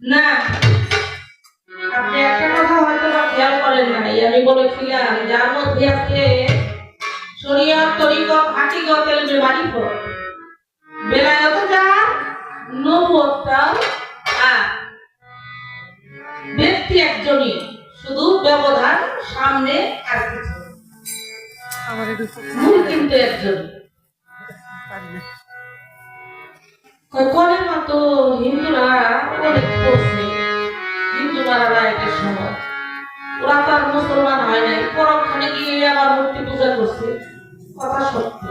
না, আপনি একটা কথা হয়তো বা খেয়াল করেন নাই, আমি বলেছিলাম যার মধ্যে আছে শরীয়ত তরিকত হাকিকত এলমে মারিফত, বেলায়েত যা নবুয়তটা ব্যক্তি একজনই, শুধু ব্যবধান সামনে আর পিছনে, মূল কিন্তু একজন। কলেমা তো হিন্দুরা অনেক পড়ছে, হিন্দু মারারা এটার সময় ওরা তো আর মুসলমান হয় নাই, পরক্ষণে গিয়ে আবার মূর্তি পূজা করছে। কথা সত্য,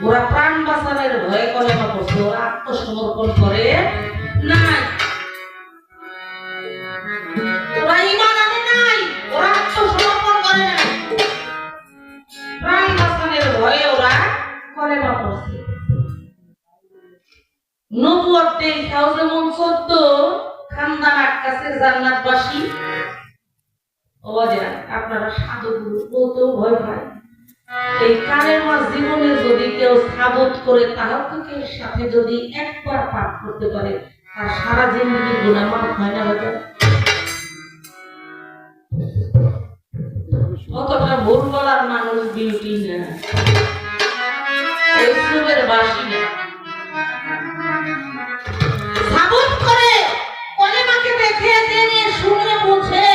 ওরা প্রাণ বাঁচানোর ভয়ে কলেমা পড়ছে, ওরা আত্মসমর্পণ করে নাই, ওরা ঈমান আনে নাই, ওরা আত্মসমর্পণ করে নাই, প্রাণ বাঁচানোর ভয়ে ওরা কলেমা পড়ছে। নবুয়ত দেখাও যেমন সত্য, খানদান আকাশের জান্নাতবাসী অবাজেরা আপনারা সাধুগুলো বলতেও ভয় পায়। এই কালেমা জীবনে যদি কেউ সাবত করে তাহাজ্জুদের সাথে যদি একবার পাঠ করতে পারে, তার সারা জিন্দেগির গুনাহ মাফ হয় না। হয়তো অতটা ভুল বলার মানুষ বিউটি না, এই সুরের বাসী না। সাবত করে কলেমাকে দেখে জেনে শুনে বুঝে,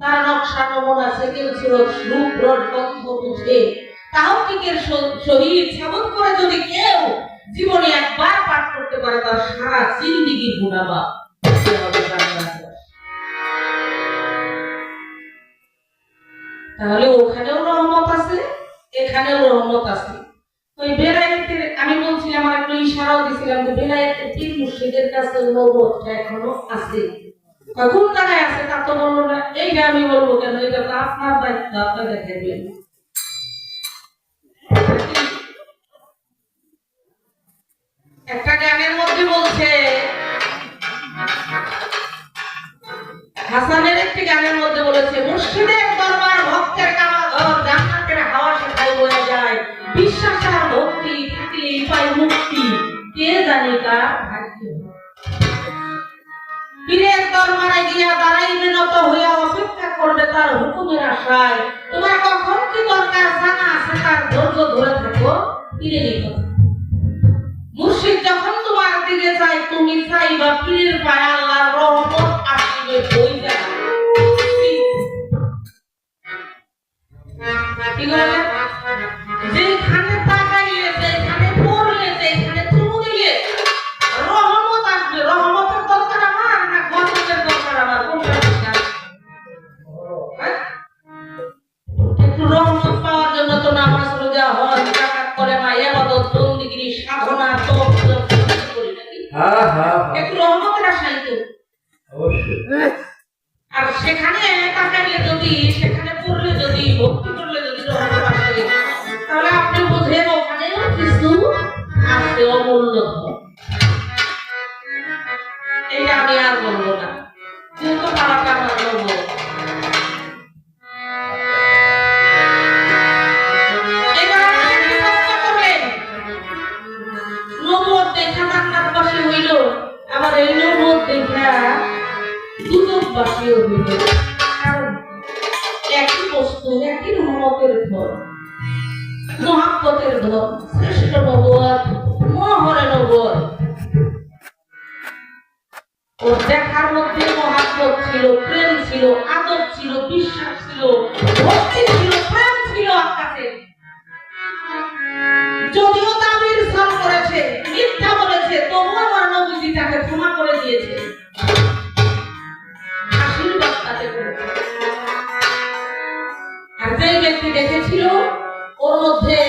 তার নকশা নমুনা সেকেন্ড সুরত রূপ রড তথ্য বুঝে তাহাজ্জুদের সহিত সাবত করে যদি কেউ জীবনে একবার পাঠ করতে পারে, তার সারা জিন্দেগির গুনাহ মাফ হবে। তাহলে ওখানেও রহমত আছে, এখানেও রহমত আছে। ওই বেলায়েতের আমি বলছিলাম, আমার একটু ইশারাও দিছিলাম যে বেলায়েতের পীর মুর্শিদের কাছে নবুয়তটা এখনো আছে। কোন জায়গায় আছে তা তো বললো না, এইটা আমি বলবো কেন, এটা তো আপনার দায়িত্ব, আপনি দেখাবেন। একটা গানের মধ্যে বলছে, হাসানের একটি গানের মধ্যে বলেছে, মুর্শিদের দরবার ভক্তের কামাঘর, জান্নাতের হাওয়া সেখানে বয়ে যায়, বিশ্বাস আর ভক্তি থাকলেই পায় মুক্তি, কে জানে কার ভাগ্য। পীরের দরবারে গিয়া দাঁড়াইবে নত হইয়া, অপেক্ষা করবে তার হুকুমের আশায়, তোমার কখন কি দরকার জানা আছে তার ধৈর্য ধরে থাকো পীরেরই কথা। মুর্শিদ যখন তোমার দিকে চাই, তুমি চাইবা পীরের পায়ে আল্লাহর রহমত আসিবে বই জায়গা। কি বলে, যেখানে তাকাইলে, যেখানে পড়লে, যেখানে চুমু দিলে রহমত আসবে। রহমতের দরকার আমার না গজবের দরকার আমার? কোনটা দরকার? একটু রহমত পাওয়ার জন্য তো নামাজ রোজা হজ যাকাত করে মা ইবাদত বন্দেগী সাধনা তওব করি নাকি? একটু রহমতের আশাই তো অবশ্যই। আর সেখানে তাকাইলে যদি, সেখানে পড়লে যদি, ভক্তি করলে যদি রহমত আসে, তাহলে আপনি বুঝেন ওখানেও কিছু আছে অমূল্য। এটা আমি আর বলবো না, যেহেতু পাড়াটা আমার বলবো। এবার আমাকে কি প্রশ্ন করলেন, নবুয়ত দেখা জান্নাতবাসী হইল, আবার এই নবুয়ত দেখা দুজকবাসীও হইল। কারণ একই বস্তু, একই রহমতের ঘর, মহাব্বতের ঘর, শ্রেষ্ঠ নবুয়ত, মহরে নবুয়ত। ওর দেখার মধ্যে মহাব্বত ছিল, প্রেম ছিল, আদব ছিল, বিশ্বাস ছিল, ভক্তি ছিল, প্রেম ছিল আকাশে। যদিও দাবির সাল করেছে, মিথ্যা বলেছে, তবুও আমার নবীজি তাকে ক্ষমা করে দিয়েছে, আশীর্বাদ তাকে করেছে। আর যে ব্যক্তি দেখেছিল ওর মধ্যে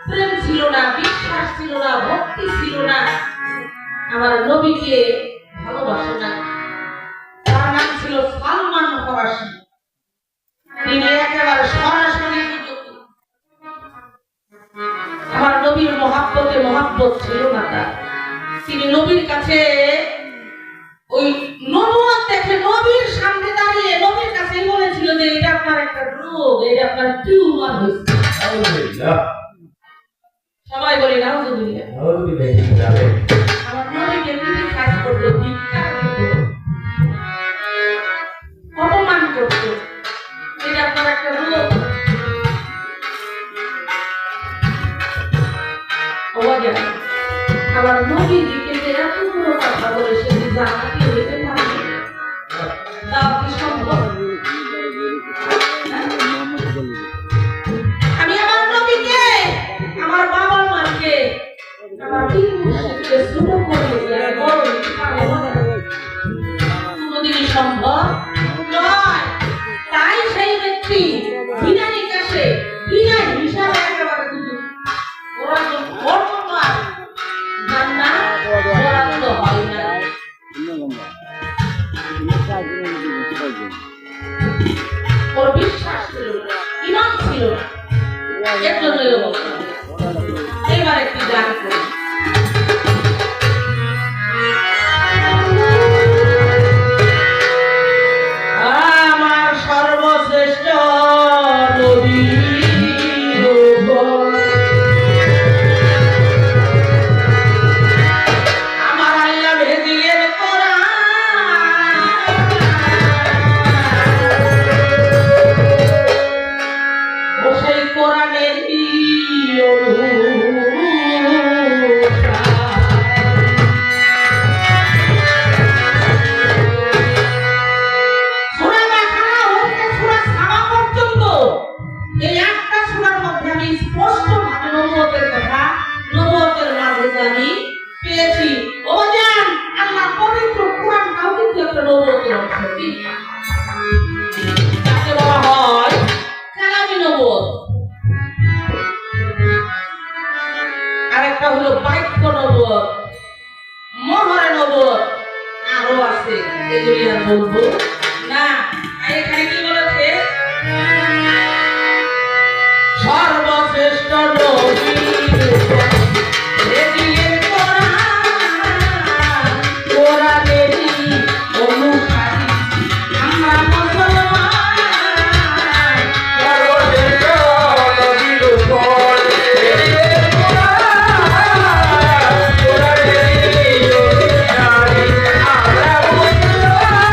প্রেম ছিল না, বিশ্বাস ছিল না, ভক্তি ছিল না, আমার নবীকে ভালোবাসে না, তার নাম ছিল সালমান ফরাসি। তিনি একেবারে সরাসরি আমার নবীর মহাব্বতে মহাব্বত ছিল না তার। তিনি নবীর কাছে ওই নবুয়ত দেখে নবীর সামনে দাঁড়িয়ে নবীর কাছে বলেছিল যে এটা আপনার একটা রোগ, এটা আপনার টিউমার হয়েছে। সবাই বলি নাউজুবিল্লাহ। আমার নবীকে তিনি কাজ করলো, ভিক্ষা দিত। কথা বলে সে কি জান্নাতি হইতে পারে? তাও কি সম্ভব? আমি আমার নবীকে, আমার বাবার মাকে, আমার পীর মুর্শিদকে ছোট করে বড় কোনদিনই সম্ভব নয়। তাই সেই ব্যক্তি বিনা নিকাশে বিনা হিসাবে একেবারে ওরা তো বর্তমান জান্নাত বরাদ্দ হয় না। ওর বিশ্বাস ছিল না, ঈমান ছিল না, এর জন্যই অবস্থা। এবার একটি গান করি। আমার সর্বশ্রেষ্ঠ নবী আমার আল্লাহ ভেজিলেন কোরআন, ও সেই কোরআনের আরেকটা হলো বাক্য নবুয়ত, মোহরে নবুয়ত, আরো আছে, এগুলি আর বলবো না। এখানে কি বলেছে? সর্বশ্রেষ্ঠ নবী ভেজিলেন কোরআন, কোরআনেরই অনুসারী আমরা মুসলমান। সর্বশ্রেষ্ঠ নবীর উপর ভেজিলেন কোরআন, কোরআনেরই অনুসারী আমরা মুসলমান।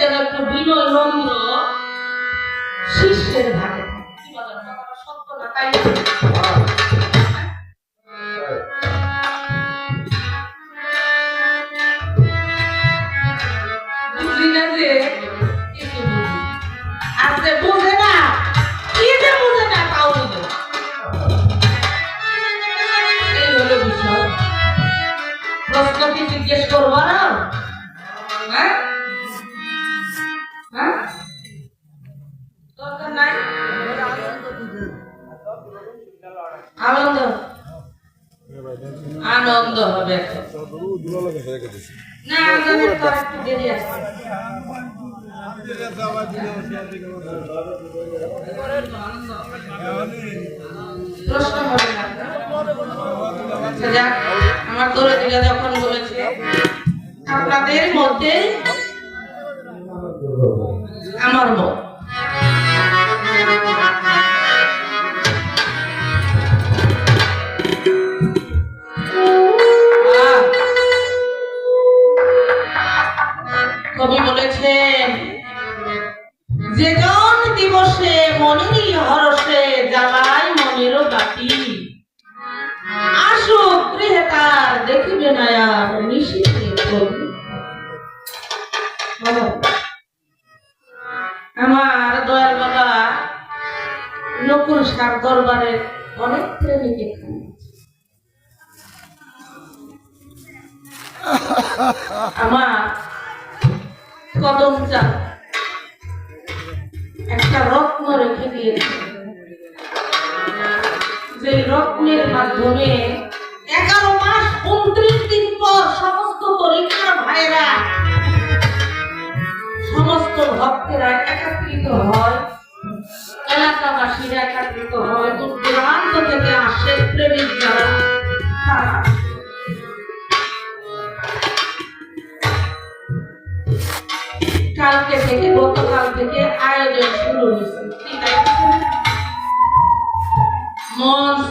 যেন একটু বিনয় নম্র শিষ্যের ভাগে সত্য না তাই বুঝি না যে কিছু বুঝি আর যে বুঝে না কি যে বুঝে না তাও বুঝে এই হলো বিষয় প্রশ্ন কি জিজ্ঞেস করবো না হ্যাঁ হ্যাঁ দরকার নাই আনন্দ আনন্দ হবে না আনন্দের তো একটু দেরি আছে প্রশ্ন হবে না আমার ধরে দিলে যখন বলেছে আপনাদের মধ্যে আমার মত কবি বলেছেন যে জন দিবসে মনেরই হরসে জ্বালায় মনেরও বাতি আসুক গৃহে তার দেখিবে না আর নিশিতে আমার দয়াল বাবা নকুল সার দরবারের অনেক প্রেমিক আমার কদম চা একটা রত্ন রেখে দিয়েছে যে রত্নের মাধ্যমে 11 মাস 29 দিন পর সমস্ত পরীক্ষার ভাইরা সমস্ত ভক্তেরা একত্রিত হয় এলাকাবাসীরা একত্রিত হয় দূর দূরান্ত থেকে আসে প্রেমিক যারা তারা কালকে থেকে গতকাল থেকে আয়োজন শুরু হয়েছে মঞ্চ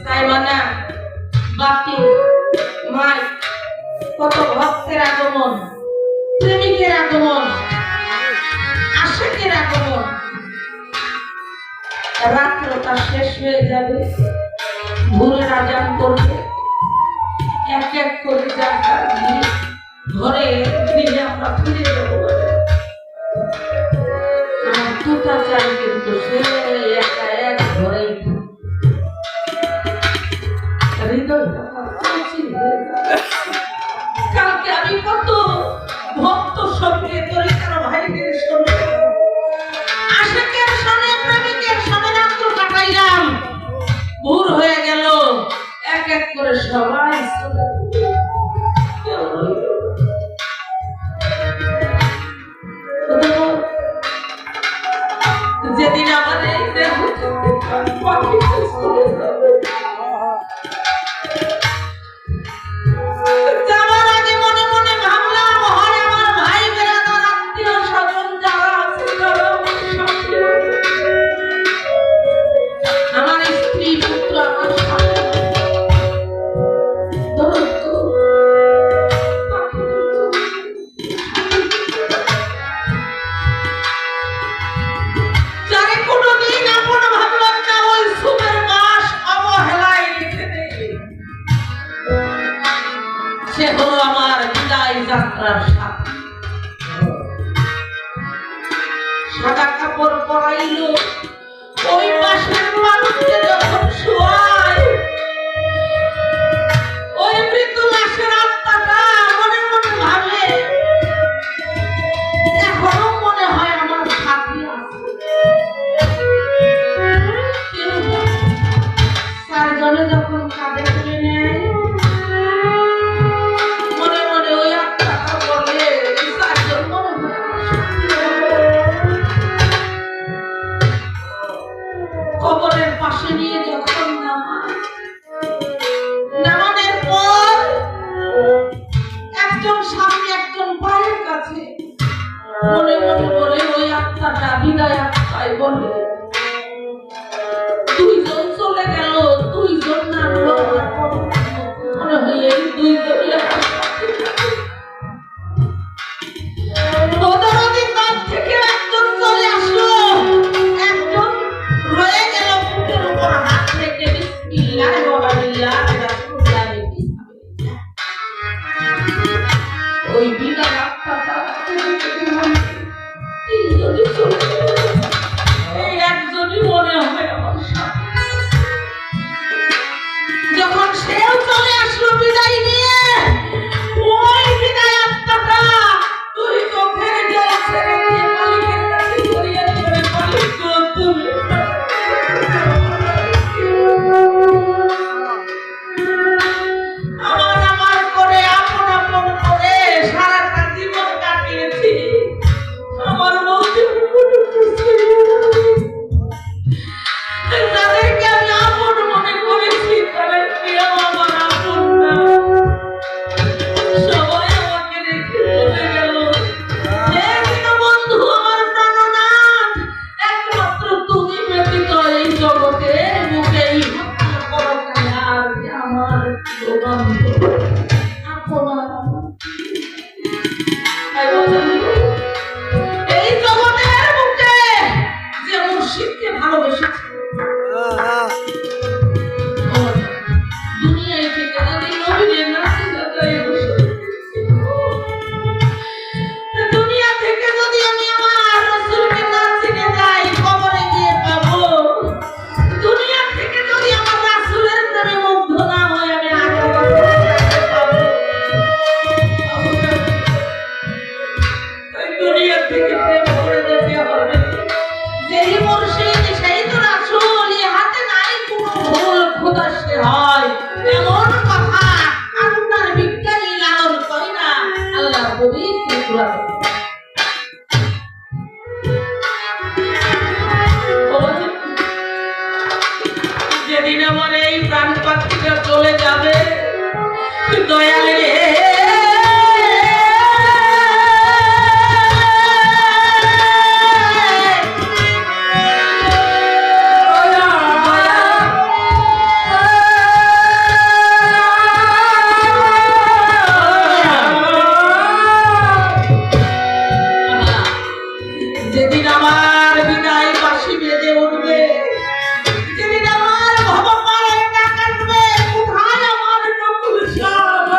সাইমানা বাতি মাই কত ভক্তের আগমন প্রেমিকের আগমন আশিকের আগমন রাত্রটা শেষ হয়ে যাবে ভোরের আজান করবে এক এক করে যার ঘরে ফিরে আমরা ফিরে যাবো আমার দুটা চাই কিন্তু সে একা এক ঘরেই কালকে আমি কত ভক্ত সঙ্গে তরিকার ভাইদের সঙ্গে আশিকের সঙ্গে প্রেমিকের সঙ্গে রাত্র কাটাইলাম ভোর হয়ে গেল এক এক করে সবাই চলে যেদিন আমাদের যাওয়ার আগে মনে মনে ভাবলাম হয় আমার ভাই বেড়াদার আত্মীয় স্বজন যারা আছে আমার স্ত্রী পুত্র আমার সে হলো আমার বিদায় যাত্রার সাথী সাদা কাপড় পরাইল ওই পাশের মানুষকে যখন শোয়ায় ওই মৃত লাশের আত্মাটা মনে মনে ভাবে এখনো মনে হয় আমার সাথী আছে চারজনে যখন কাঁধে তুলে নেয় কবরের পাশে নিয়ে যখন নামানোর পর একজন সামনে একজন পায়ের কাছে মনে মনে বলে ওই আত্মাটা বিদায় আত্মায় বলে দুইজন চলে গেল দুইজন নামলো মনে হয় এই দুইজনই বিদায় আত্মাটা তিনজনই চলে গেল। এই একজনই মনে হয় আমার স্বামী। যখন সেও চলে আসলো বিদায় নিয়ে, ওই বিদায় আত্মাটা তুই চোখের জল ছেড়ে দিয়ে মালিকের কাছে ফরিয়াদ করে, মালিক গো তুমি আমার করে আপন আপন করে সারাটা জীবন কাটিয়েছি, আমার বলতে কোনো কিছু নেই। তাদেরকে আমি আপন মনে করেছি, তাদেরকে আমার আপন না, সবাই আমাকে রেখে চলে গেল। একদিন বন্ধু আমার প্রাণনাথ, একমাত্র তুমি ব্যতীত এই জগতের বুকে এই পরকালে আর আমার বন্ধু আপন আর আমার। এই জগতের বুকে যে মুর্শিদকে ভালোবেসেছে, দুনিয়ায় থেকে যদি নবীর না চিন্তা করে বসে, দুনিয়া থেকে যদি আমি আমার রাসূলকে না চিনে যাই, কবরে গিয়ে পাবো। দুনিয়া থেকে যদি আমার রাসূলের প্রেমে মুগ্ধ না হই, আমি আগে পাবো। ওই দুনিয়া থেকে প্রেম করে যেতে হবে। যেই মুর্শিদ সেই তো রাসূল, ইহাতে নাই কোনো ভুল, খোদা সে হয় এমন কথা আপনার বিজ্ঞানী লালন কয় না, আল্লাহ পবিত্র কুরআন। যেদিন আমার এই প্রাণ পাখিটা চলে যাবে, দয়ালে যেদিন আমার বিদায় বাঁশি বেজে উঠবে, যেদিন আমার ভবপারে ডাক আসবে, কোথায় আমার নকুল শাহ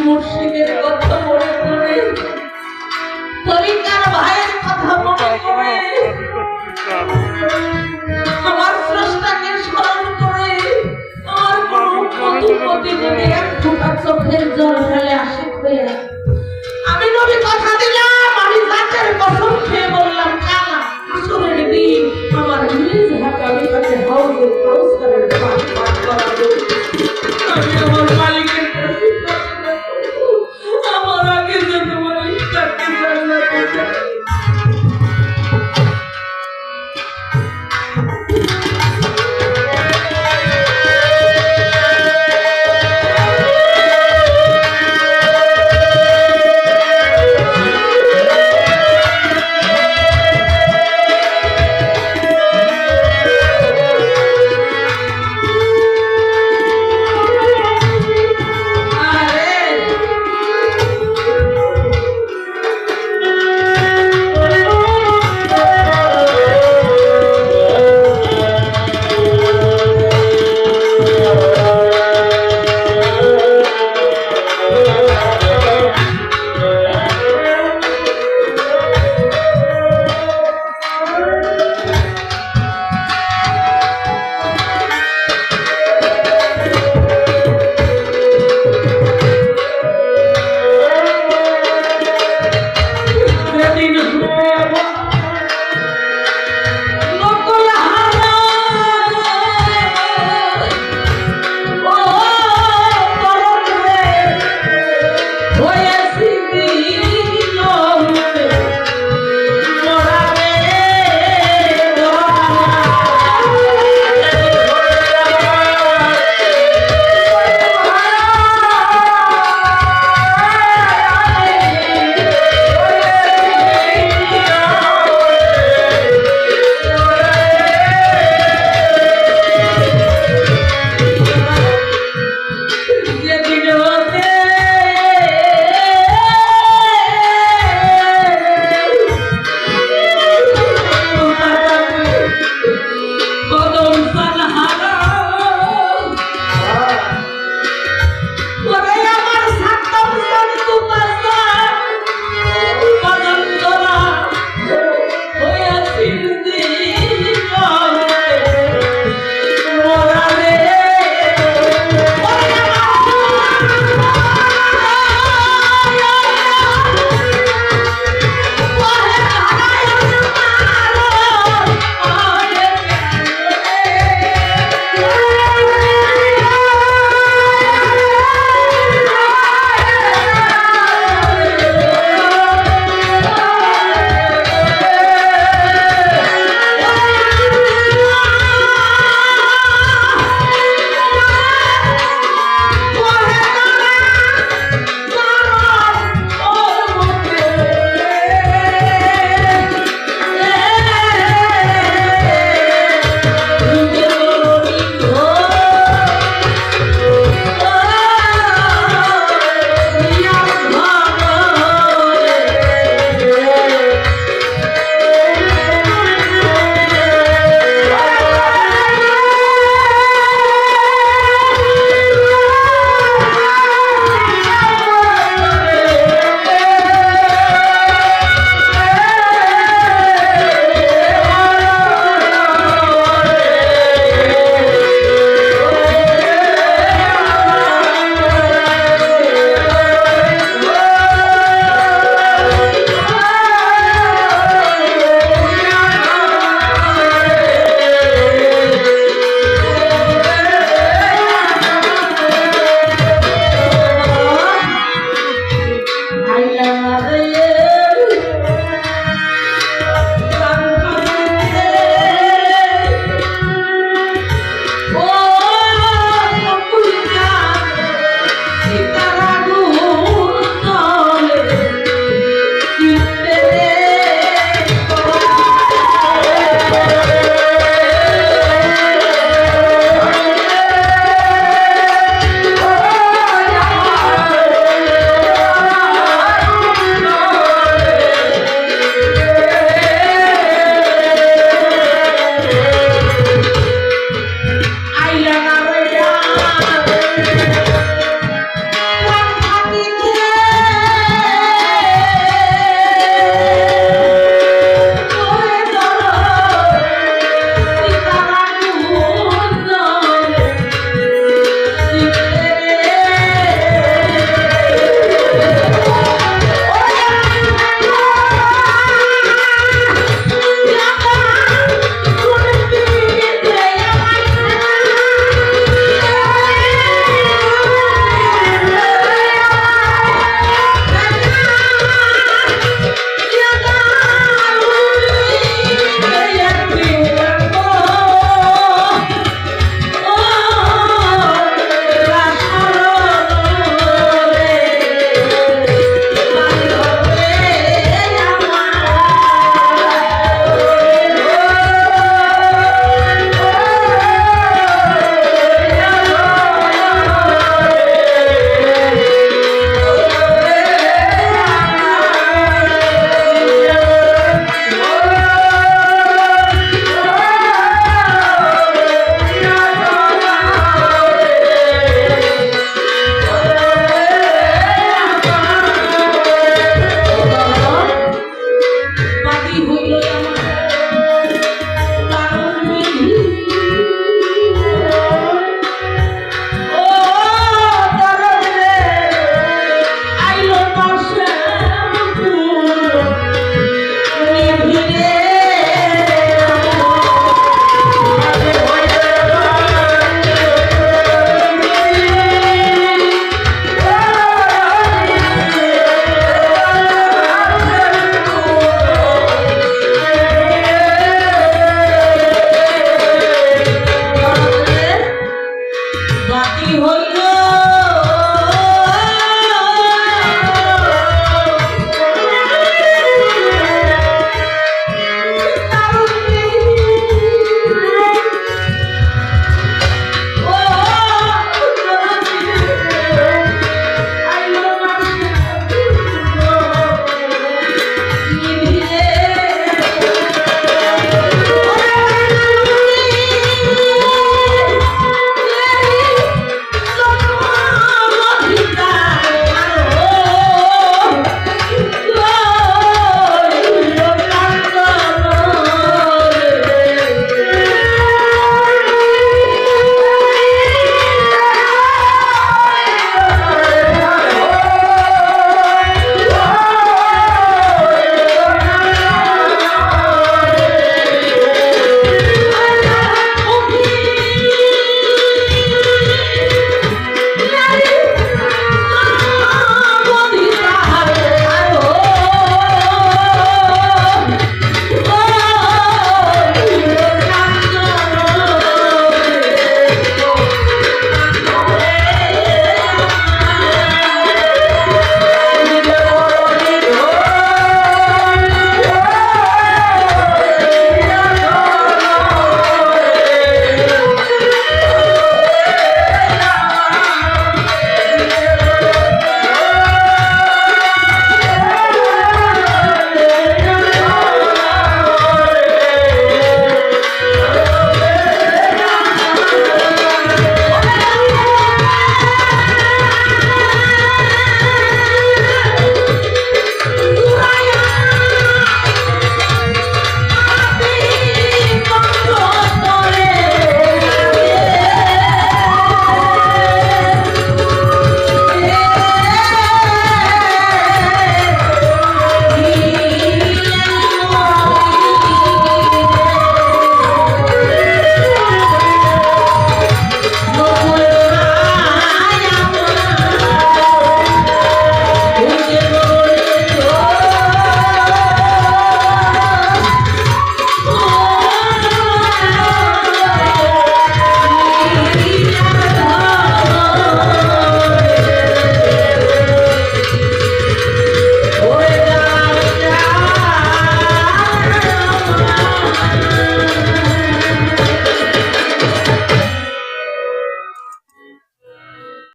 মুর্শিদের কথা মনে করে, তরিকার ভাইয়ের কথা মনে করে, আমার স্রষ্টাকে স্মরণ করে আমার কোনো প্রতিপতি যদি এক ফোঁটা চোখের জল